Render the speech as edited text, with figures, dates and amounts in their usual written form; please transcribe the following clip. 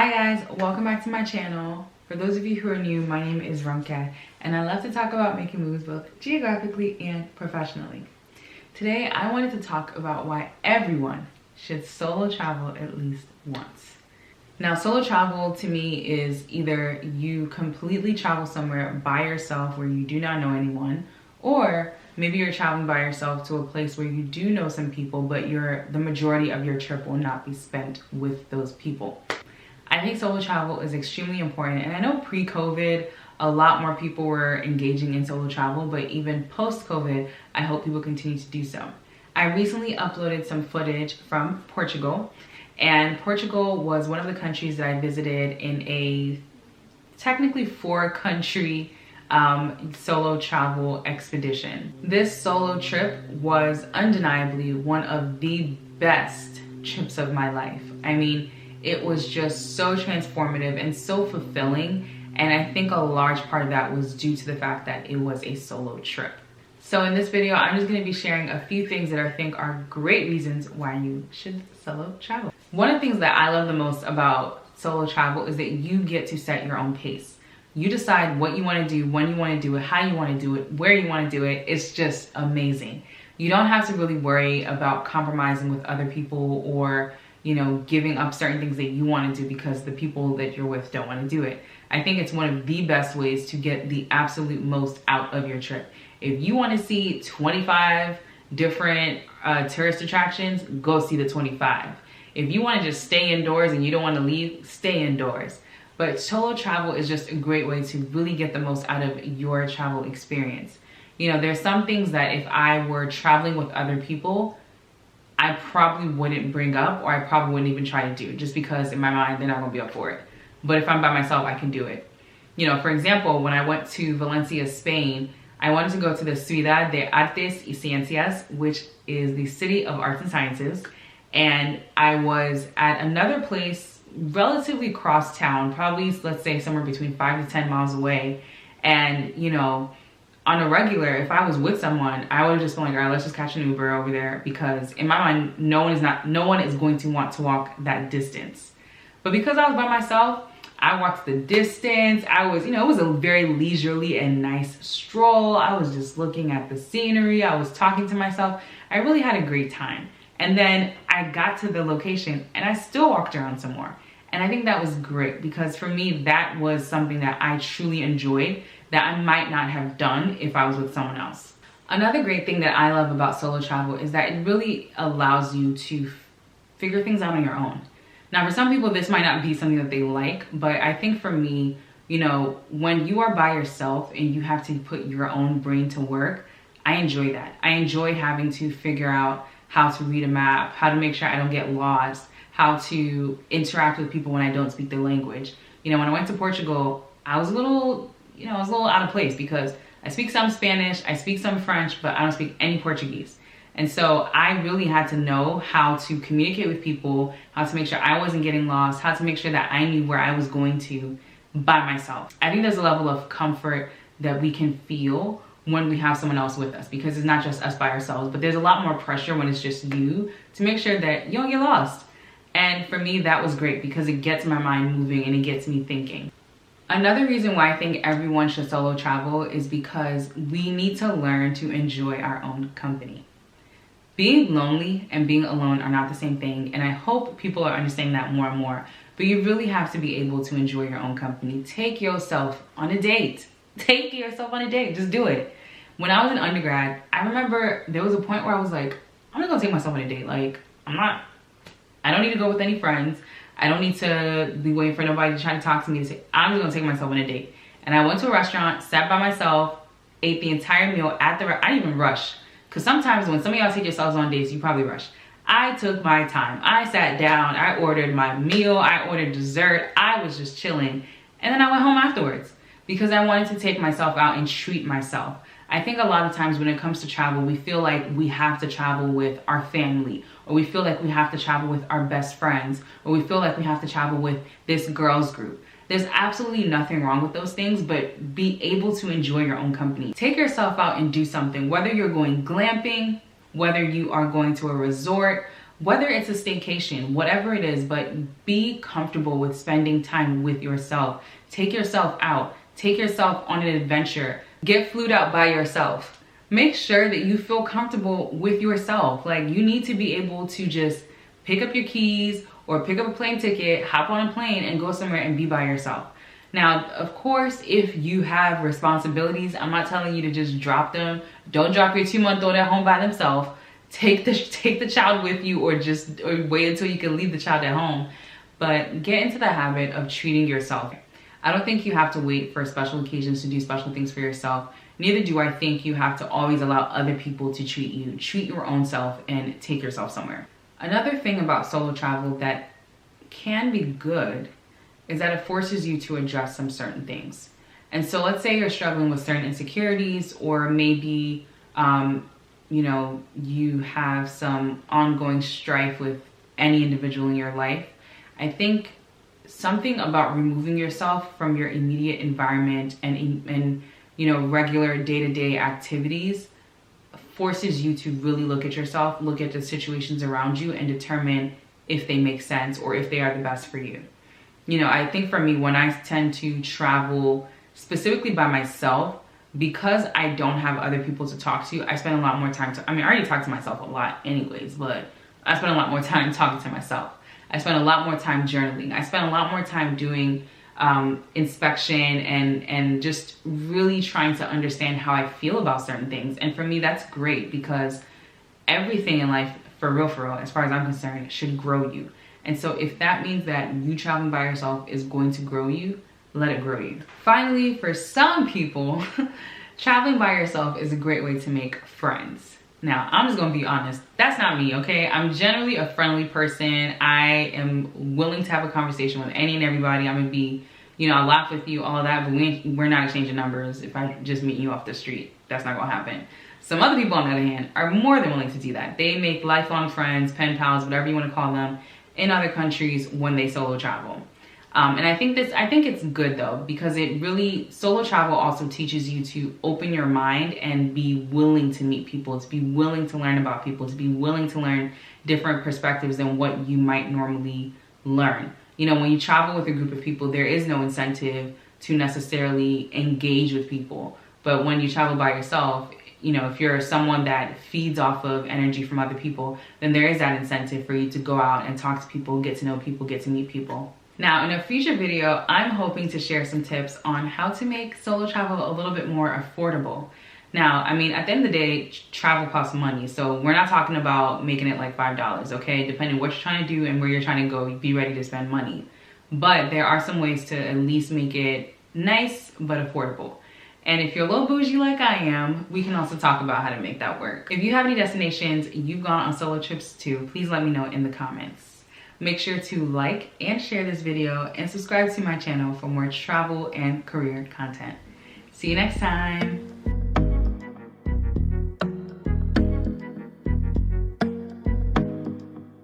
Hi guys, welcome back to my channel. For those of you who are new, my name is Runka, and I love to talk about making moves both geographically and professionally. Today, I wanted to talk about why everyone should solo travel at least once. Now, solo travel to me is either you completely travel somewhere by yourself where you do not know anyone, or maybe you're traveling by yourself to a place where you do know some people, but the majority of your trip will not be spent with those people. I think solo travel is extremely important, and I know pre-COVID, a lot more people were engaging in solo travel, but even post-COVID, I hope people continue to do so. I recently uploaded some footage from Portugal, and Portugal was one of the countries that I visited in a technically 4-country solo travel expedition. This solo trip was undeniably one of the best trips of my life. I mean, it was just so transformative and so fulfilling, and I think a large part of that was due to the fact that it was a solo trip. So in this video, I'm just going to be sharing a few things that I think are great reasons why you should solo travel. One of the things that I love the most about solo travel is that you get to set your own pace. You decide what you want to do, when you want to do it, how you want to do it, where you want to do it. It's just amazing. You don't have to really worry about compromising with other people or giving up certain things that you want to do because the people that you're with don't want to do it. I think it's one of the best ways to get the absolute most out of your trip. If you want to see 25 different tourist attractions, go see the 25. If you want to just stay indoors and you don't want to leave, stay indoors. But solo travel is just a great way to really get the most out of your travel experience. There's some things that if I were traveling with other people, I probably wouldn't bring up, or I probably wouldn't even try to do, just because in my mind, they're not gonna be up for it. But if I'm by myself, I can do it. For example, when I went to Valencia, Spain, I wanted to go to the Ciudad de Artes y Ciencias, which is the city of arts and sciences. And I was at another place relatively cross town, probably, let's say, somewhere between 5 to 10 miles away. And, on a regular, if I was with someone, I would have just been like, all right, let's just catch an Uber over there, because in my mind, no one is going to want to walk that distance. But because I was by myself, I walked the distance. It was a very leisurely and nice stroll. I was just looking at the scenery. I was talking to myself. I really had a great time. And then I got to the location and I still walked around some more. And I think that was great, because for me, that was something that I truly enjoyed that I might not have done if I was with someone else. Another great thing that I love about solo travel is that it really allows you to figure things out on your own. Now, for some people, this might not be something that they like, but I think for me, when you are by yourself and you have to put your own brain to work, I enjoy that. I enjoy having to figure out how to read a map, how to make sure I don't get lost, how to interact with people when I don't speak the language. When I went to Portugal, I was a little out of place because I speak some Spanish, I speak some French, but I don't speak any Portuguese. And so I really had to know how to communicate with people, how to make sure I wasn't getting lost, how to make sure that I knew where I was going to by myself. I think there's a level of comfort that we can feel when we have someone else with us, because it's not just us by ourselves, but there's a lot more pressure when it's just you to make sure that you don't get lost. And for me, that was great because it gets my mind moving and it gets me thinking. Another reason why I think everyone should solo travel is because we need to learn to enjoy our own company. Being lonely and being alone are not the same thing, and I hope people are understanding that more and more. But you really have to be able to enjoy your own company. Take yourself on a date. Take yourself on a date. Just do it. When I was in undergrad, I remember there was a point where I was like, I'm not gonna take myself on a date. Like, I don't need to go with any friends. I don't need to be waiting for nobody to try to talk to me to say, I'm just gonna take myself on a date. And I went to a restaurant, sat by myself, ate the entire meal at the I didn't even rush. Because sometimes when some of y'all take yourselves on dates, you probably rush. I took my time. I sat down, I ordered my meal, I ordered dessert, I was just chilling. And then I went home afterwards because I wanted to take myself out and treat myself. I think a lot of times when it comes to travel, we feel like we have to travel with our family, or we feel like we have to travel with our best friends, or we feel like we have to travel with this girls group. There's absolutely nothing wrong with those things, but be able to enjoy your own company. Take yourself out and do something, whether you're going glamping, whether you are going to a resort, whether it's a staycation, whatever it is, but be comfortable with spending time with yourself. Take yourself out, take yourself on an adventure, get flued out by yourself. Make sure that you feel comfortable with yourself. Like, you need to be able to just pick up your keys or pick up a plane ticket, hop on a plane and go somewhere and be by yourself. Now, of course, if you have responsibilities, I'm not telling you to just drop them. Don't drop your 2-month-old at home by themselves. Take the child with you, or wait until you can leave the child at home. But get into the habit of treating yourself. I don't think you have to wait for special occasions to do special things for yourself. Neither do I think you have to always allow other people to treat you. Treat your own self and take yourself somewhere. Another thing about solo travel that can be good is that it forces you to address some certain things. And so let's say you're struggling with certain insecurities, or maybe you have some ongoing strife with any individual in your life. I think something about removing yourself from your immediate environment and regular day-to-day activities forces you to really look at yourself, look at the situations around you, and determine if they make sense or if they are the best for you. I think for me, when I tend to travel specifically by myself, because I don't have other people to talk to, I spend a lot more time I already talk to myself a lot anyways, but I spend a lot more time talking to myself. I spend a lot more time journaling. I spend a lot more time doing inspection and just really trying to understand how I feel about certain things. And for me, that's great, because everything in life, for real, as far as I'm concerned, should grow you. And so if that means that you traveling by yourself is going to grow you, let it grow you. Finally, for some people, traveling by yourself is a great way to make friends. Now, I'm just gonna be honest, that's not me, okay? I'm generally a friendly person. I am willing to have a conversation with any and everybody. I'm gonna be, I'll laugh with you, all of that, but we're not exchanging numbers. If I just meet you off the street, that's not gonna happen. Some other people, on the other hand, are more than willing to do that. They make lifelong friends, pen pals, whatever you wanna call them, in other countries when they solo travel. And I think it's good though, because solo travel also teaches you to open your mind and be willing to meet people, to be willing to learn about people, to be willing to learn different perspectives than what you might normally learn. When you travel with a group of people, there is no incentive to necessarily engage with people. But when you travel by yourself, if you're someone that feeds off of energy from other people, then there is that incentive for you to go out and talk to people, get to know people, get to meet people. Now, in a future video, I'm hoping to share some tips on how to make solo travel a little bit more affordable. Now, at the end of the day, travel costs money, so we're not talking about making it like $5, okay? Depending on what you're trying to do and where you're trying to go, be ready to spend money. But there are some ways to at least make it nice but affordable. And if you're a little bougie like I am, we can also talk about how to make that work. If you have any destinations you've gone on solo trips to, please let me know in the comments. Make sure to like and share this video and subscribe to my channel for more travel and career content. See you next time.